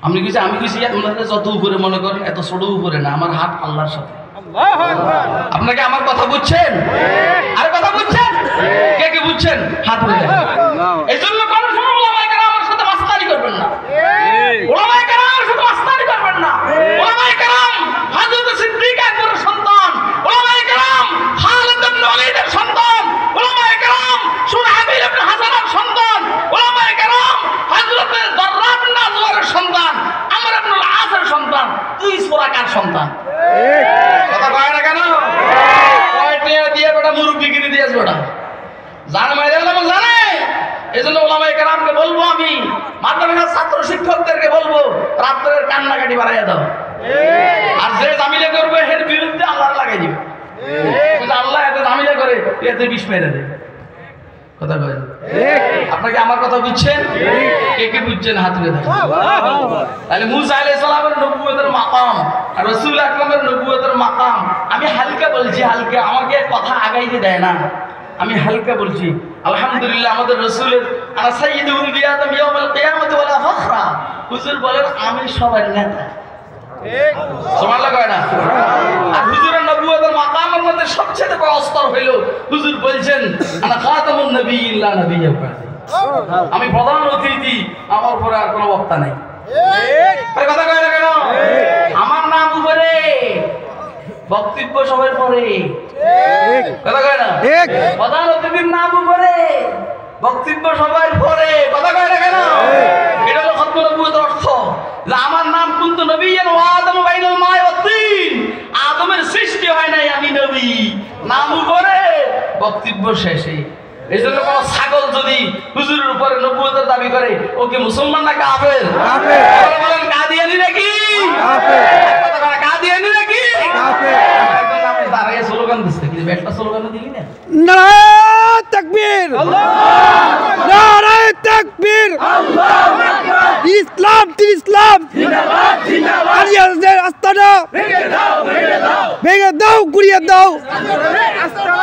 আমি কইছি আপনারা যত উপরে মনে করেন এত ছোট উপরে না, আমার হাত আল্লাহর সাথে। আপনাকে আমার কথা বুঝছেন? আর কথা বুঝছেন? কে কে বুঝছেন? হাত উঠে। এই জন্য কোন সময় ওলামায়ে কেরামের সাথে মাস্তানি করবেন না। ওলামায়ে কেরামের সাথে মাস্তানি করবেন না। ওলামায়ে কেরাম হযরত সিদ্দিক আকবরের সন্তান, ওলামায়ে কেরাম খালিদ ইবনে ওয়ালিদের সন্তান, ওলামায়ে কেরাম সুহাইল ইবনে হাসানের সন্তান, ওলামায়ে কেরাম হযরত যাররাহ ইবনে আজওয়ারের সন্তান, আমর ইবনে আল-আসের সন্তান। তুই সূরা কার সন্তান? কথা কয় না কেন? কয়টা দিয়ে বেটা মুরব্বিগিরি দিয়েছ বেটা, জান মাইরে এলাম জানে। এই জন্য ওলামায়ে কেরামকে বলবো, আমি মাদ্রাসার ছাত্র শিক্ষকদেরকে বলবো, রাত্রের কান্নাকাটি বাড়াইয়া দাও। আর যে জামিলে করবে এর বিরুদ্ধে আল্লাহ লাগাই দিবে। আল্লাহ এত জামিলে করে এতে বিষ মেরে দেয়। কথা কয় আপনাকে আমার কথা বুঝছেন? কে কে বুঝছেন? হাত তুলে দেন। তাহলে মুসা আলাইহিস সালামের নবুয়তের মাকাম আর রাসূল আকরামের নবুয়তের মাকাম আমি হালকা বলছি, হালকা, আমাকে কথা আগাইতে দেয় না, আমি হালকা বলছি। আলহামদুলিল্লাহ আমাদের রাসূলের আনা সাইয়্যিদুল ওয়ালিদি আদম ইয়াউমাল কিয়ামাতি ওয়ালা ফখরা, হুজুর বলেন আমি সবার নেতা। ঠিক সুবহানাল্লাহ কয় না? আর হুজুরের নবুয়তের মাকামের মধ্যে সবচেয়ে বড় স্তর হইল হুজুর বলছেন আনা খাতামুন নবিয়্যিন লা নবিয়্যা বা'দি, আমি প্রধান অতিথি, আমার পরে আর কোনো বক্তা নাই। ঠিক কথা কয় না কেন? আমার নাম উপরে, বক্তব্য সবার পরে। ঠিক কথা কয় না? ঠিক প্রধান অতিথির নাম উপরে, বক্তব্য সবার পরে। কথা কয় না কেন? এটা হলো খতমুন নবুয়তের অর্থ, যে আমার নাম কুনতু নবিয়্যান ওয়া আদমু বাইনাল মা'i ওয়াত তিন, আদমের সৃষ্টি হয় নাই, আমি নবী। নাম উপরে, বক্তব্য শেষে। এই জন্য কোন ছাগল যদি হুজুরের উপরে নবুয়তের দাবি করে, ওকে মুসলমান না কাফের? কাফের। বলেন কাদিয়ানি নাকি? কাফের। কাদিয়ানি নাকি? কাফের। আমি দাঁড়িয়ে স্লোগান দিচ্ছি, কিন্তু একটা স্লোগান দিলি না। নারায়ে তাকবীর, আল্লাহু নারায়ে তাকবীর, আল্লাহু আকবার। ইসলাম তিন ইসলাম জিন্দাবাদ জিন্দাবাদ। আরিয়াদের আস্তানা ভেঙে দাও ভেঙে দাও, ভেঙে দাও গুড়িয়ে দাও। আস্তানা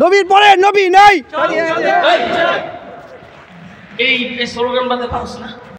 নবীর পরে নবী নাই। এই স্লোগান বাজে পারছ না?